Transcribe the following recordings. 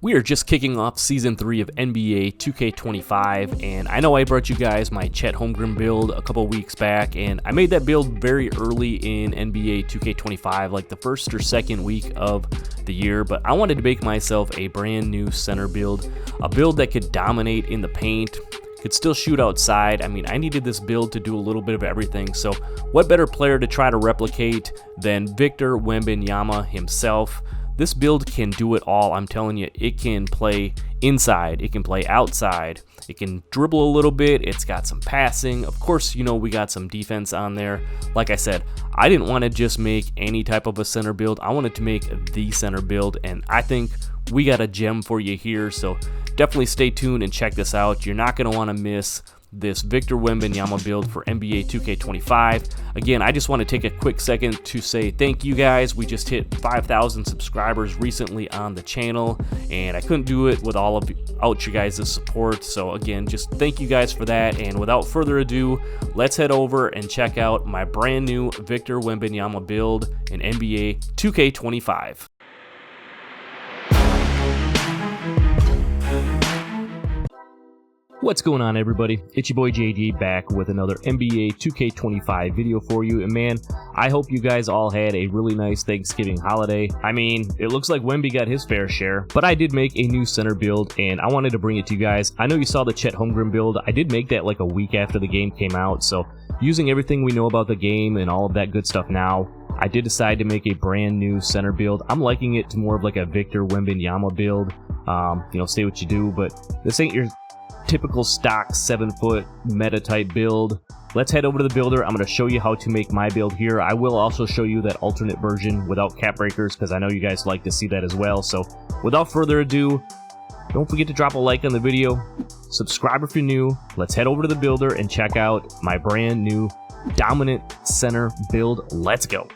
We are just kicking off Season 3 of NBA 2K25, and I know I brought you guys my Chet Holmgren build a couple weeks back, and I made that build very early in NBA 2K25, like the first or second week of the year, but I wanted to make myself a brand new center build, a build that could dominate in the paint, could still shoot outside. I mean, I needed this build to do a little bit of everything, so what better player to try to replicate than Victor Wembanyama himself. This build can do it all. I'm telling you, it can play inside, it can play outside, it can dribble a little bit, it's got some passing. Of course, you know, we got some defense on there. Like I said, I didn't want to just make any type of a center build. I wanted to make the center build, and I think we got a gem for you here, so definitely stay tuned and check this out. You're not going to want to miss this Victor Wembanyama build for NBA 2K25. Again, I just want to take a quick second to say thank you guys. We just hit 5,000 subscribers recently on the channel, and I couldn't do it without you guys' support. So again, just thank you guys for that. And without further ado, let's head over and check out my brand new Victor Wembanyama build in NBA 2K25. What's going on, everybody? It's your boy JD back with another NBA 2K25 video for you, and man, I hope you guys all had a really nice Thanksgiving holiday. I mean, it looks like Wemby got his fair share, but I did make a new center build, and I wanted to bring it to you guys. I know you saw the Chet Holmgren build. I did make that like a week after the game came out, so using everything we know about the game and all of that good stuff now, I did decide to make a brand new center build. I'm liking it to more of like a Victor Wembanyama build. You know, say what you do, but this ain't your typical stock 7-foot meta type build. Let's head over to the builder. I'm going to show you how to make my build here. I will also show you that alternate version without cap breakers, because I know you guys like to see that as well. So without further ado, don't forget to drop a like on the video, subscribe if you're new. Let's head over to the builder and check out my brand new dominant center build. Let's go.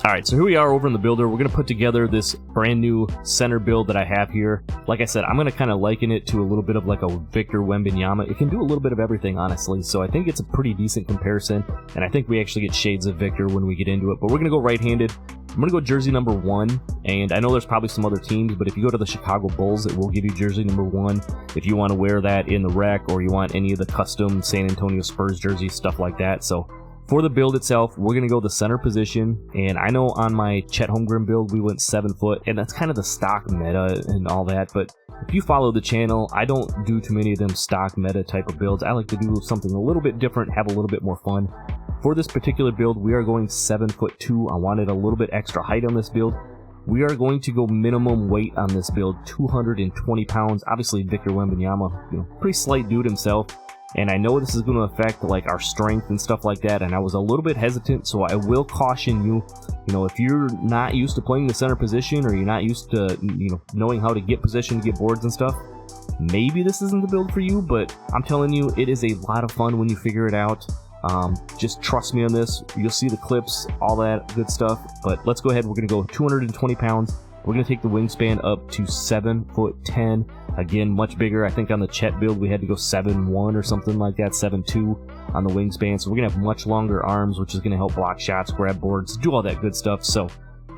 Alright, so here we are over in the builder. We're going to put together this brand new center build that I have here. Like I said, I'm going to kind of liken it to a little bit of like a Victor Wembanyama. It can do a little bit of everything, honestly, so I think it's a pretty decent comparison, and I think we actually get shades of Victor when we get into it. But we're going to go right-handed. I'm going to go jersey number 1, and I know there's probably some other teams, but if you go to the Chicago Bulls, it will give you jersey number 1 if you want to wear that in the rec, or you want any of the custom San Antonio Spurs jerseys, stuff like that. So for the build itself, we're going to go the center position, and I know on my Chet Holmgren build, we went 7 foot, and that's kind of the stock meta and all that, but if you follow the channel, I don't do too many of them stock meta type of builds. I like to do something a little bit different, have a little bit more fun. For this particular build, we are going 7'2". I wanted a little bit extra height on this build. We are going to go minimum weight on this build, 220 pounds. Obviously, Victor Wembanyama, you know, pretty slight dude himself. And I know this is going to affect like our strength and stuff like that, and I was a little bit hesitant, so I will caution you, if you're not used to playing the center position, or you're not used to, knowing how to get position to get boards and stuff, maybe this isn't the build for you, but I'm telling you, it is a lot of fun when you figure it out. Just trust me on this. You'll see the clips, all that good stuff, but let's go ahead. We're going to go 220 pounds. We're going to take the wingspan up to 7'10". Again, much bigger. I think on the Chet build, we had to go 7'1" or something like that, 7'2" on the wingspan. So we're going to have much longer arms, which is going to help block shots, grab boards, do all that good stuff. So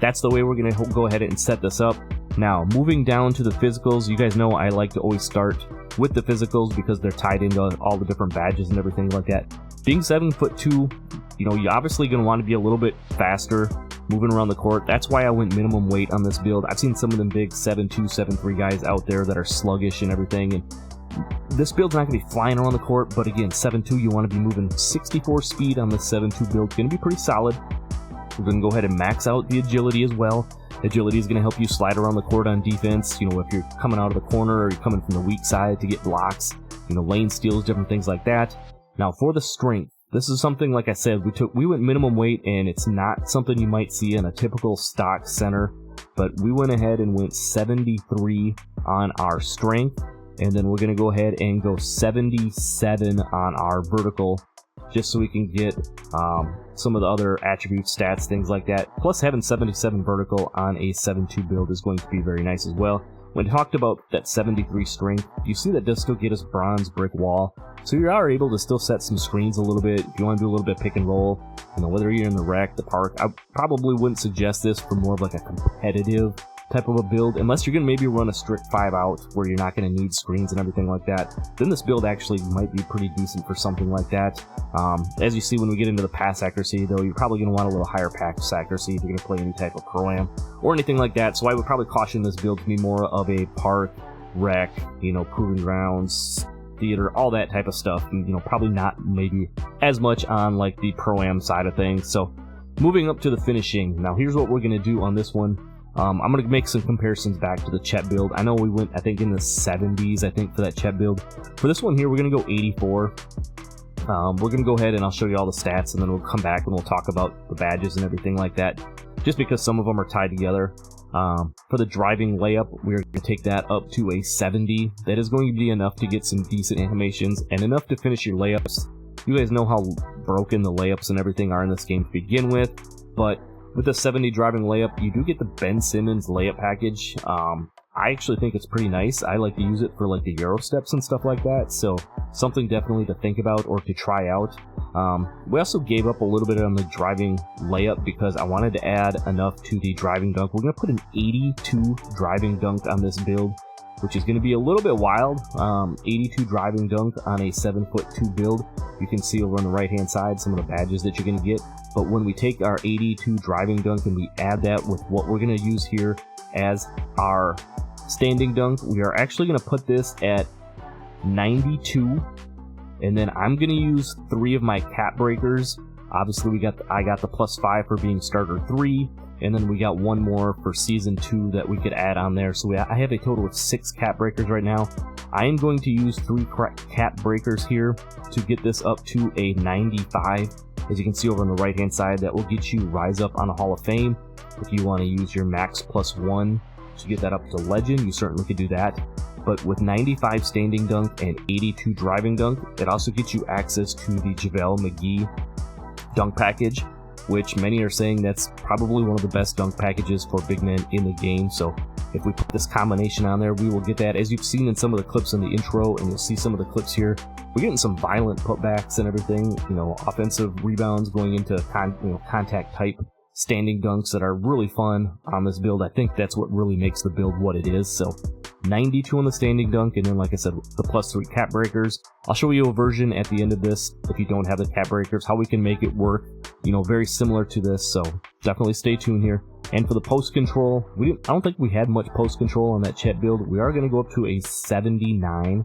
that's the way we're going to go ahead and set this up. Now, moving down to the physicals, you guys know I like to always start with the physicals because they're tied into all the different badges and everything like that. Being 7'2", you're obviously going to want to be a little bit faster moving around the court. That's why I went minimum weight on this build. I've seen some of them big 7'2", 7'3" guys out there that are sluggish and everything, and this build's not going to be flying around the court, but again, 7'2", you want to be moving 64 speed on this 7'2" build. It's going to be pretty solid. We're going to go ahead and max out the agility as well. Agility is going to help you slide around the court on defense, if you're coming out of the corner or you're coming from the weak side to get blocks, lane steals, different things like that. Now for the strength, this is something, like I said, we went minimum weight, and it's not something you might see in a typical stock center, but we went ahead and went 73 on our strength, and then we're going to go ahead and go 77 on our vertical, just so we can get some of the other attribute stats, things like that. Plus, having 77 vertical on a 7'2" build is going to be very nice as well. When talked about that 73 strength, you see that does still get us bronze brick wall. So you are able to still set some screens a little bit. If you want to do a little bit of pick and roll, whether you're in the rec, the park, I probably wouldn't suggest this for more of like a competitive type of a build, unless you're going to maybe run a strict 5-out where you're not going to need screens and everything like that, then this build actually might be pretty decent for something like that. As you see when we get into the pass accuracy, though, you're probably going to want a little higher pass accuracy if you're going to play any type of pro-am or anything like that. So I would probably caution this build to be more of a park, rec, proving grounds, theater, all that type of stuff. And, probably not maybe as much on like the pro-am side of things. So moving up to the finishing. Now here's what we're going to do on this one. I'm going to make some comparisons back to the Chet build. I know we went, I think, in the 70s, I think, for that Chet build. For this one here, we're going to go 84. We're going to go ahead and I'll show you all the stats, and then we'll come back and we'll talk about the badges and everything like that, just because some of them are tied together. For the driving layup, we're going to take that up to a 70. That is going to be enough to get some decent animations and enough to finish your layups. You guys know how broken the layups and everything are in this game to begin with, but with the 70 driving layup, you do get the Ben Simmons layup package. I actually think it's pretty nice. I like to use it for like the Euro steps and stuff like that, so something definitely to think about or to try out. We also gave up a little bit on the driving layup because I wanted to add enough to the driving dunk. We're going to put an 82 driving dunk on this build, which is going to be a little bit wild. 82 driving dunk on a 7'2" build. You can see over on the right hand side some of the badges that you're going to get. But when we take our 82 driving dunk and we add that with what we're going to use here as our standing dunk, we are actually going to put this at 92. And then I'm going to use 3 of my cap breakers. Obviously I got the +5 for being starter 3. And then we got 1 more for season 2 that we could add on there. So I have a total of 6 cap breakers right now. I am going to use 3 cap breakers here to get this up to a 95. As you can see over on the right hand side, that will get you rise up on the Hall of Fame. If you want to use your max +1 to get that up to legend, you certainly could do that. But with 95 standing dunk and 82 driving dunk, it also gets you access to the JaVale McGee dunk package, which many are saying that's probably one of the best dunk packages for big men in the game. So if we put this combination on there, we will get that. As you've seen in some of the clips in the intro, and you'll see some of the clips here, we're getting some violent putbacks and everything, offensive rebounds going into contact type standing dunks that are really fun on this build. I think that's what really makes the build what it is. So 92 on the standing dunk, and then like I said, the +3 cap breakers. I'll show you a version at the end of this, if you don't have the cap breakers, how we can make it work, very similar to this. So definitely stay tuned here. And for the post control, I don't think we had much post control on that Chet build. We are going to go up to a 79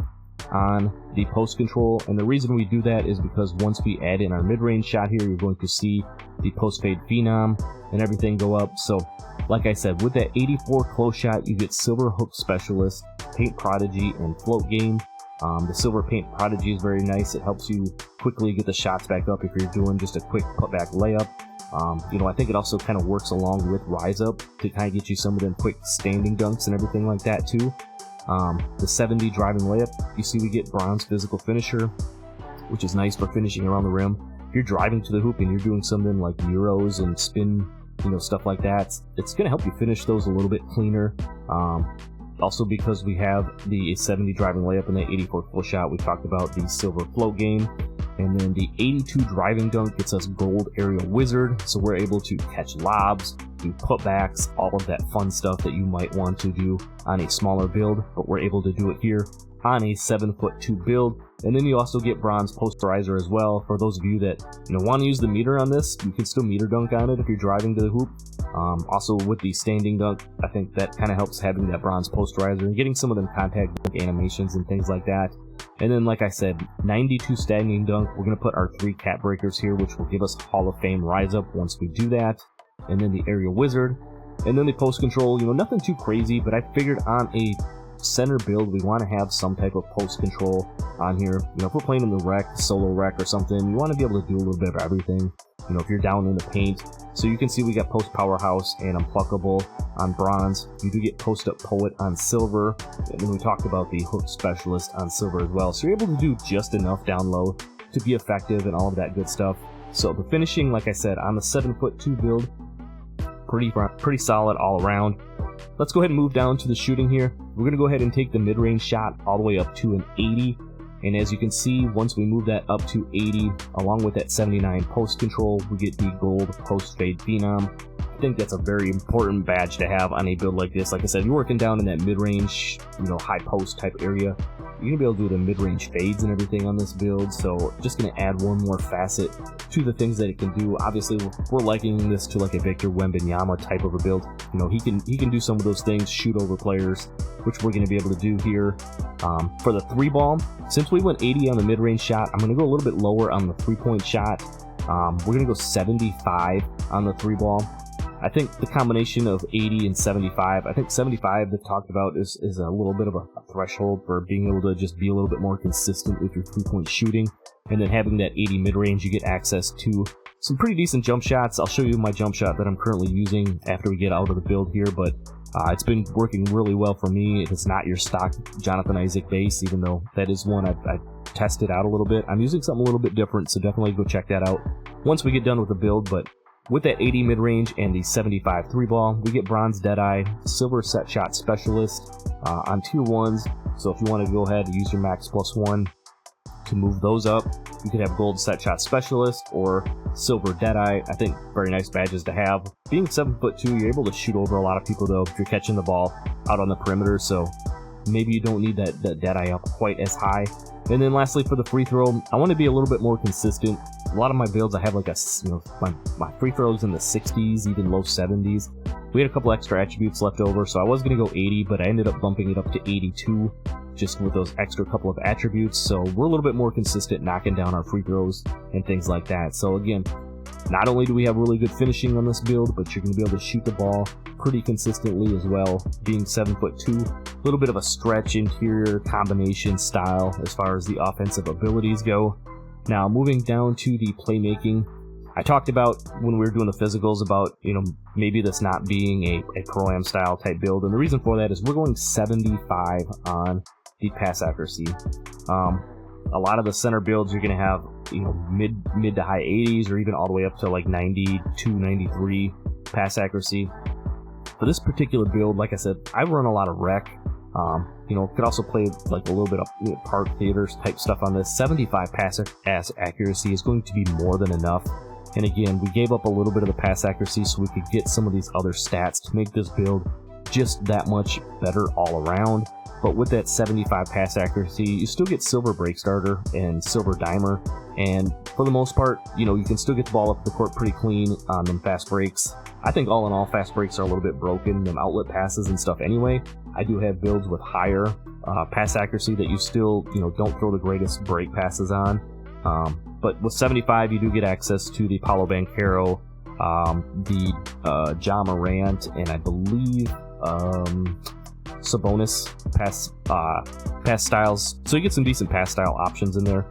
on the post control, and the reason we do that is because once we add in our mid-range shot here, you're going to see the post fade phenom and everything go up. So like I said, with that 84 close shot, you get silver hook specialist, paint prodigy, and float game. The silver paint prodigy is very nice. It helps you quickly get the shots back up if you're doing just a quick putback layup. I think it also kind of works along with rise up to kind of get you some of them quick standing dunks and everything like that too. The 70 driving layup, you see we get bronze physical finisher, which is nice for finishing around the rim. If you're driving to the hoop and you're doing something like Euros and spin, stuff like that, it's going to help you finish those a little bit cleaner. Also, because we have the 70 driving layup and the 84 full shot, we talked about the silver float game. And then the 82 driving dunk gets us gold aerial wizard, so we're able to catch lobs, do putbacks, all of that fun stuff that you might want to do on a smaller build, but we're able to do it here on a 7'2" build. And then you also get bronze posterizer as well. For those of you that want to use the meter on this, you can still meter dunk on it if you're driving to the hoop. Also with the standing dunk, I think that kind of helps having that bronze posterizer and getting some of them contact dunk animations and things like that. And then, like I said, 92 standing dunk. We're going to put our 3 cap breakers here, which will give us Hall of Fame rise up once we do that. And then the aerial wizard. And then the post control, nothing too crazy, but I figured on a center build, we want to have some type of post control on here. If we're playing in the rec, solo rec or something, you want to be able to do a little bit of everything. If you're down in the paint. So you can see we got post powerhouse and unpluckable on bronze. You do get post up poet on silver, and then we talked about the hook specialist on silver as well. So you're able to do just enough down low to be effective and all of that good stuff. So the finishing, like I said, on the 7'2" build, pretty solid all around. Let's go ahead and move down to the shooting here. We're going to go ahead and take the mid-range shot all the way up to an 80. And as you can see, once we move that up to 80, along with that 79 post control, we get the gold post fade phenom. think that's a very important badge to have on a build like this. Like I said, you're working down in that mid-range, high post type area. You're gonna be able to do the mid-range fades and everything on this build, so just gonna add one more facet to the things that it can do. Obviously, we're likening this to like a Victor Wembanyama type of a build. He can do some of those things, shoot over players, which we're gonna be able to do here. For the 3-ball, since we went 80 on the mid-range shot, I'm gonna go a little bit lower on the 3-point shot. We're gonna go 75 on the 3-ball. I think the combination of 80 and 75, I think 75 they've talked about is a little bit of a threshold for being able to just be a little bit more consistent with your 3-point shooting. And then having that 80 mid-range, you get access to some pretty decent jump shots. I'll show you my jump shot that I'm currently using after we get out of the build here, but it's been working really well for me. It's not your stock Jonathan Isaac base, even though that is one I've tested out a little bit. I'm using something a little bit different, so definitely go check that out once we get done with the build. But with that 80 mid-range and the 75 3-ball, we get bronze Deadeye, silver set shot specialist on tier 1s. So if you want to go ahead and use your max +1 to move those up, you could have gold set shot specialist or silver Deadeye. I think very nice badges to have. Being 7'2", you're able to shoot over a lot of people though if you're catching the ball out on the perimeter, so maybe you don't need that Deadeye up quite as high. And then lastly, for the free throw, I want to be a little bit more consistent. A lot of my builds, I have like my free throws in the 60s, even low 70s. We had a couple extra attributes left over, so I was going to go 80, but I ended up bumping it up to 82 just with those extra couple of attributes. So we're a little bit more consistent knocking down our free throws and things like that. So again, not only do we have really good finishing on this build, but you're going to be able to shoot the ball pretty consistently as well. Being 7'2", a little bit of a stretch interior combination style as far as the offensive abilities go. Now moving down to the playmaking, I talked about when we were doing the physicals about, maybe this not being a pro-am style type build, and the reason for that is we're going 75 on the pass accuracy. A lot of the center builds you're going to have, mid to high 80s or even all the way up to like 92, 93 pass accuracy. For this particular build, like I said, I run a lot of rec. Could also play like a little bit of park theaters type stuff on this. 75 pass accuracy is going to be more than enough. And again, we gave up a little bit of the pass accuracy so we could get some of these other stats to make this build just that much better all around. But with that 75 pass accuracy, you still get silver break starter and silver dimer. And for the most part, you can still get the ball up the court pretty clean on them fast breaks. I think all in all, fast breaks are a little bit broken, them outlet passes and stuff anyway. I do have builds with higher pass accuracy that you still, don't throw the greatest break passes on. But with 75, you do get access to the Paolo Banchero, the Ja Morant, and I believe Sabonis pass styles. So you get some decent pass style options in there.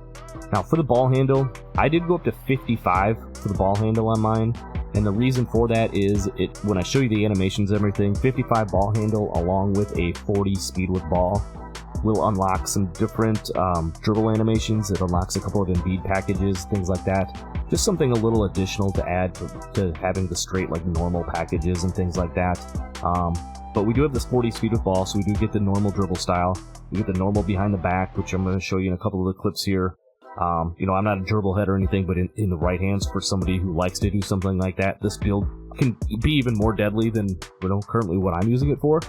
Now for the ball handle, I did go up to 55 for the ball handle on mine. And the reason for that is when I show you the animations and everything, 55 ball handle along with a 40 speed with ball will unlock some different dribble animations. It unlocks a couple of Embiid packages, things like that. Just something a little additional to add to having the straight like normal packages and things like that. But we do have this 40 speed with ball, so we do get the normal dribble style. We get the normal behind the back, which I'm going to show you in a couple of the clips here. I'm not a dribble head or anything, but in the right hands for somebody who likes to do something like that, this build can be even more deadly than currently what I'm using it for.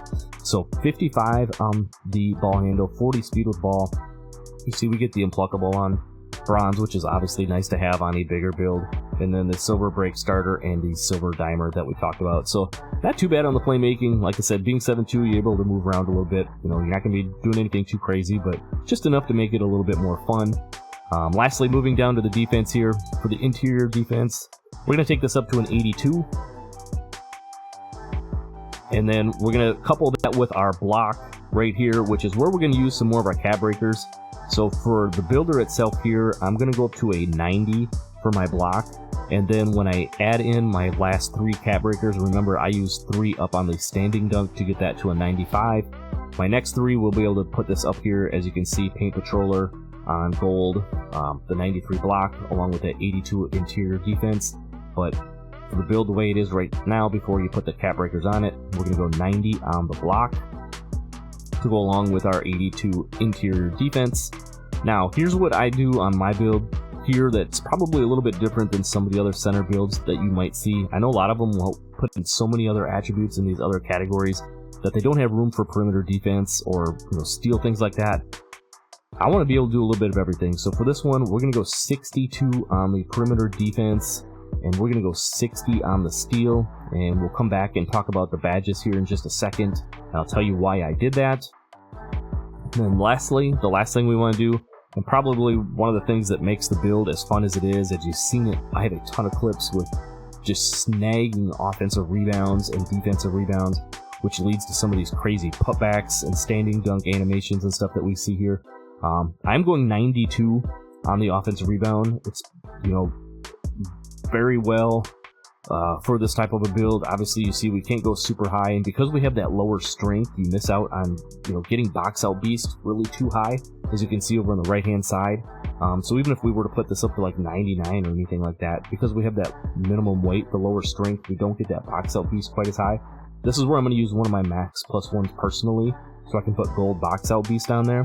So 55 on the ball handle, 40 speed with ball. You see we get the impluckable on bronze, which is obviously nice to have on a bigger build, and then the silver break starter and the silver dimer that we talked about. So not too bad on the playmaking. Like I said, being 7'2", you're able to move around a little bit. You're not going to be doing anything too crazy, but just enough to make it a little bit more fun. Lastly, moving down to the defense here, for the interior defense, we're going to take this up to an 82. And then we're going to couple that with our block right here, which is where we're going to use some more of our cap breakers. So for the builder itself here, I'm going to go up to a 90 for my block. And then when I add in my last 3 cap breakers, remember I used 3 up on the standing dunk to get that to a 95. My next 3 will be able to put this up here, as you can see, Paint Patroller on gold, the 93 block, along with that 82 interior defense. But for the build the way it is right now, before you put the cap breakers on it, we're going to go 90 on the block to go along with our 82 interior defense. Now, here's what I do on my build. here that's probably a little bit different than some of the other center builds that you might see. I know a lot of them will put in so many other attributes in these other categories that they don't have room for perimeter defense or steal, things like that. I want to be able to do a little bit of everything. So for this one, we're going to go 62 on the perimeter defense, and we're going to go 60 on the steal, and we'll come back and talk about the badges here in just a second, and I'll tell you why I did that. And then lastly, the last thing we want to do, and probably one of the things that makes the build as fun as it is, as you've seen it, I have a ton of clips with just snagging offensive rebounds and defensive rebounds, which leads to some of these crazy putbacks and standing dunk animations and stuff that we see here. I'm going 92 on the offensive rebound. It's, very well for this type of a build. Obviously, you see we can't go super high, and because we have that lower strength, you miss out on getting box out beast really too high, as you can see over on the right hand side. So even if we were to put this up to like 99 or anything like that, because we have that minimum weight, the lower strength, we don't get that box out beast quite as high. This is where I'm going to use one of my max plus ones personally, so I can put gold box out beast down there.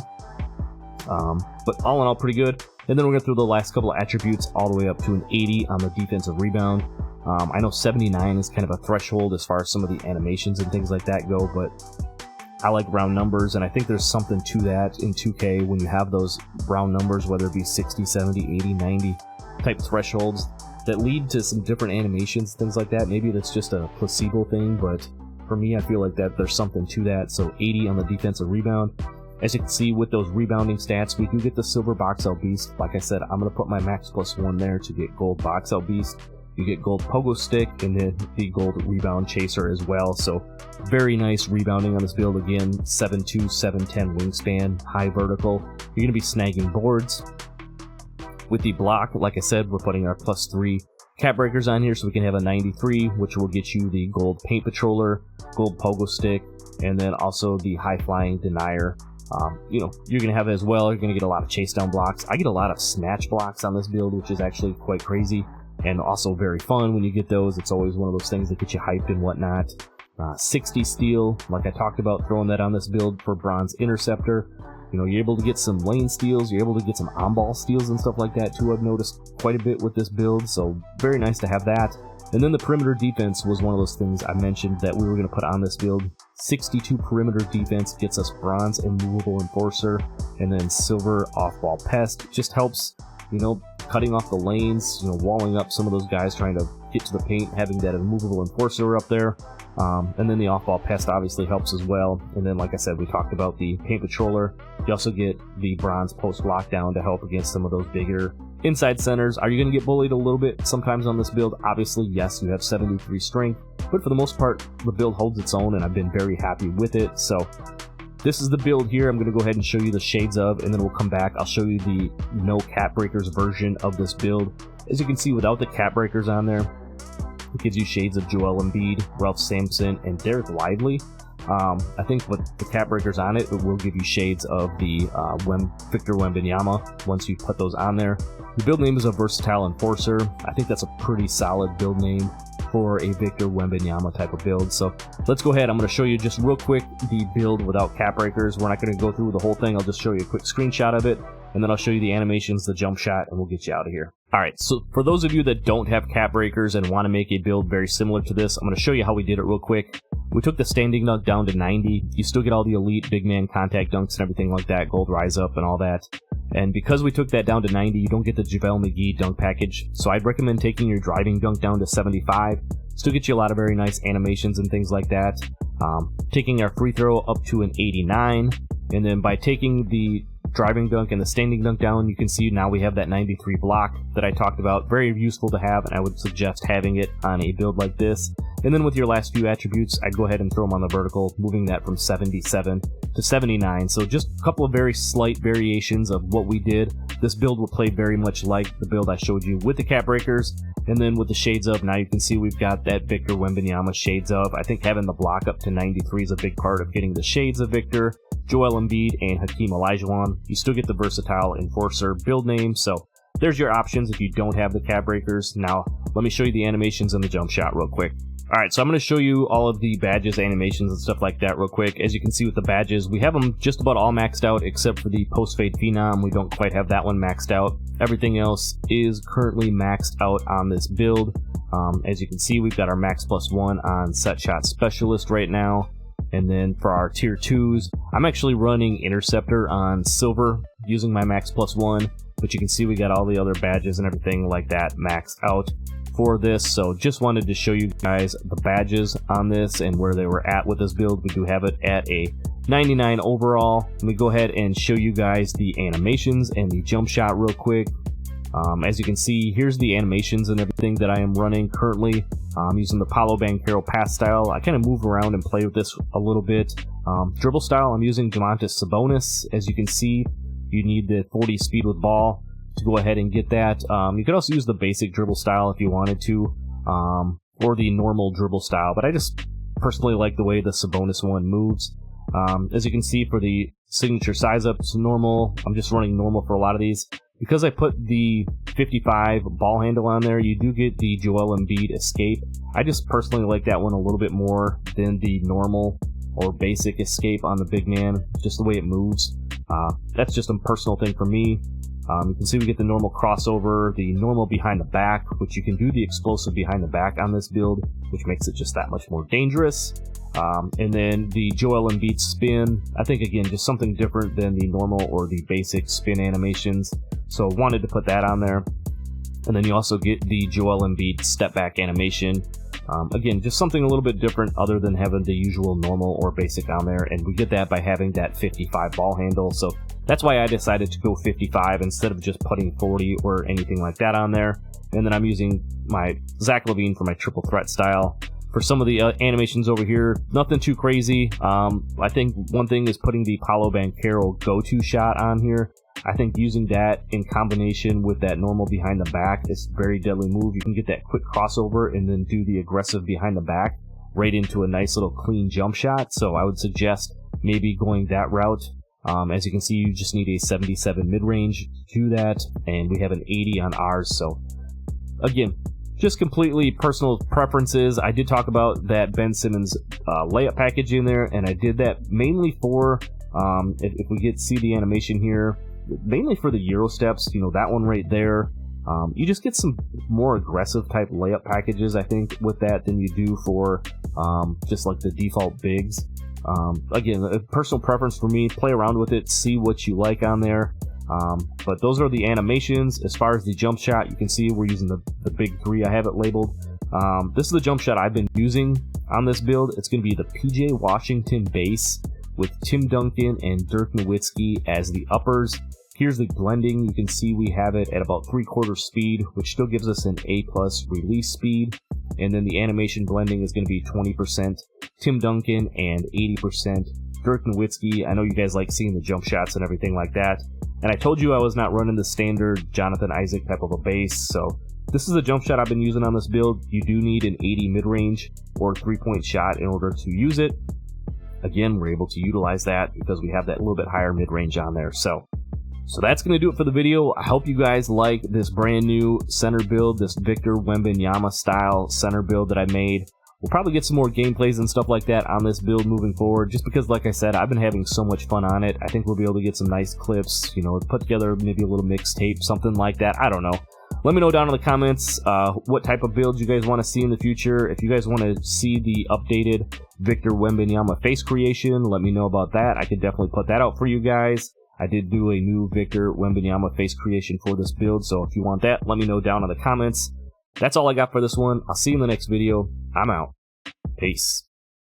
But all in all, pretty good. And then we're going to throw the last couple of attributes all the way up to an 80 on the defensive rebound. I know 79 is kind of a threshold as far as some of the animations and things like that go, but I like round numbers, and I think there's something to that in 2K when you have those round numbers, whether it be 60, 70, 80, 90 type thresholds that lead to some different animations, things like that. Maybe that's just a placebo thing, but for me, I feel like that there's something to that. So 80 on the defensive rebound. As you can see with those rebounding stats, we can get the silver box out beast. Like I said, I'm going to put my max plus one there to get gold box out beast. You get gold pogo stick and then the gold rebound chaser as well. So very nice rebounding on this build. Again, 7'2", 7'10 wingspan, high vertical. You're going to be snagging boards. With the block, like I said, we're putting our plus 3 cap breakers on here so we can have a 93, which will get you the gold paint patroller, gold pogo stick, and then also the high flying denier. You're going to have it as well. You're going to get a lot of chase down blocks. I get a lot of snatch blocks on this build, which is actually quite crazy and also very fun when you get those. It's always one of those things that get you hyped and whatnot. 60 steal, like I talked about, throwing that on this build for bronze interceptor. You're able to get some lane steals. You're able to get some on-ball steals and stuff like that too. I've noticed quite a bit with this build, so very nice to have that. And then the perimeter defense was one of those things I mentioned that we were going to put on this build. 62 perimeter defense gets us bronze immovable enforcer, and then silver off-ball pest. It just helps, cutting off the lanes, walling up some of those guys trying to get to the paint, having that immovable enforcer up there. And then the off-ball pest obviously helps as well. And then, like I said, we talked about the paint patroller. You also get the bronze post lockdown to help against some of those bigger inside centers. Are you going to get bullied a little bit sometimes on this build? Obviously, yes, you have 73 strength, but for the most part, the build holds its own, and I've been very happy with it. So this is the build here. I'm going to go ahead and show you the shades of, and then we'll come back. I'll show you the no cap breakers version of this build. As you can see, without the cap breakers on there, it gives you shades of Joel Embiid, Ralph Sampson, and Derek Lively. I think with the cap breakers on it, it will give you shades of the Victor Wembanyama once you put those on there. The build name is a Versatile Enforcer. I think that's a pretty solid build name for a Victor Wembanyama type of build. So let's go ahead. I'm going to show you just real quick the build without cap breakers. We're not going to go through the whole thing. I'll just show you a quick screenshot of it, and then I'll show you the animations, the jump shot, and we'll get you out of here. Alright, so for those of you that don't have cap breakers and want to make a build very similar to this, I'm going to show you how we did it real quick. We took the standing dunk down to 90. You still get all the elite big man contact dunks and everything like that, gold rise up and all that. And because we took that down to 90, you don't get the JaVale McGee dunk package. So I'd recommend taking your driving dunk down to 75. Still get you a lot of very nice animations and things like that. Taking our free throw up to an 89. And then by taking the driving dunk and the standing dunk down, you can see now we have that 93 block that I talked about. Very useful to have, and I would suggest having it on a build like this. And then with your last few attributes, I'd go ahead and throw them on the vertical, moving that from 77 to 79. So just a couple of very slight variations of what we did. This build will play very much like the build I showed you with the cap breakers. And then with the shades of, now you can see we've got that Victor Wembanyama shades of. I think having the block up to 93 is a big part of getting the shades of Victor, Joel Embiid, and Hakeem Olajuwon. You still get the Versatile Enforcer build name, so there's your options if you don't have the cap breakers. Now, let me show you the animations and the jump shot real quick. Alright, so I'm going to show you all of the badges, animations, and stuff like that real quick. As you can see with the badges, we have them just about all maxed out except for the post-fade phenom. We don't quite have that one maxed out. Everything else is currently maxed out on this build. As you can see, we've got our max +1 on set shot specialist right now. And then for our tier 2s, I'm actually running interceptor on silver using my max +1. But you can see we got all the other badges and everything like that maxed out for this. So just wanted to show you guys the badges on this and where they were at with this build. We do have it at a 99 overall. Let me go ahead and show you guys the animations and the jump shot real quick. As you can see, here's the animations and everything that I am running currently. I'm using the Paolo Banchero pass style. I kind of move around and play with this a little bit. Dribble style, I'm using Domantas Sabonis. As you can see, you need the 40 speed with ball to go ahead and get that. You could also use the basic dribble style if you wanted to, or the normal dribble style, but I just personally like the way the Sabonis one moves. As you can see, for the signature size up to normal, I'm just running normal for a lot of these. Because I put the 55 ball handle on there, you do get the Joel Embiid escape. I just personally like that one a little bit more than the normal or basic escape on the big man, just the way it moves. That's just a personal thing for me. You can see we get the normal crossover, the normal behind the back, which you can do the explosive behind the back on this build, which makes it just that much more dangerous. And then the Joel Embiid spin, I think again, just something different than the normal or the basic spin animations. So wanted to put that on there. And then you also get the Joel Embiid step back animation. Again, just something a little bit different other than having the usual normal or basic on there. And we get that by having that 55 ball handle. So that's why I decided to go 55 instead of just putting 40 or anything like that on there. And then I'm using my Zach LaVine for my triple threat style. For some of the animations over here, nothing too crazy. I think one thing is putting the Paolo Banchero go-to shot on here. I think using that in combination with that normal behind the back is a very deadly move. You can get that quick crossover and then do the aggressive behind the back right into a nice little clean jump shot. So I would suggest maybe going that route. As you can see, you just need a 77 mid-range to that, and we have an 80 on ours. So again, just completely personal preferences. I did talk about that Ben Simmons layup package in there, and I did that mainly for, if we see the animation here, mainly for the Euro steps, you know, that one right there. You just get some more aggressive type layup packages, I think, with that than you do for just like the default bigs. Again, a personal preference for me. Play around with it, see what you like on there. But those are the animations. As far as the jump shot, you can see we're using the big 3. I have it labeled. This is the jump shot I've been using on this build. It's going to be the PJ Washington base with Tim Duncan and Dirk Nowitzki as the uppers. Here's the blending. You can see we have it at about 3/4 speed, which still gives us an A+ release speed. And then the animation blending is going to be 20% Tim Duncan and 80% Dirk Nowitzki. I know you guys like seeing the jump shots and everything like that. And I told you I was not running the standard Jonathan Isaac type of a base, so this is the jump shot I've been using on this build. You do need an 80 mid-range or 3-point shot in order to use it. Again, we're able to utilize that because we have that little bit higher mid-range on there. So that's going to do it for the video. I hope you guys like this brand new center build, this Victor Wembanyama style center build that I made. We'll probably get some more gameplays and stuff like that on this build moving forward, just because, like I said, I've been having so much fun on it. I think we'll be able to get some nice clips, you know, put together maybe a little mixtape, something like that. I don't know. Let me know down in the comments what type of builds you guys want to see in the future. If you guys want to see the updated Victor Wembanyama face creation, let me know about that. I could definitely put that out for you guys. I did do a new Victor Wembanyama face creation for this build, so if you want that, let me know down in the comments. That's all I got for this one. I'll see you in the next video. I'm out. Peace.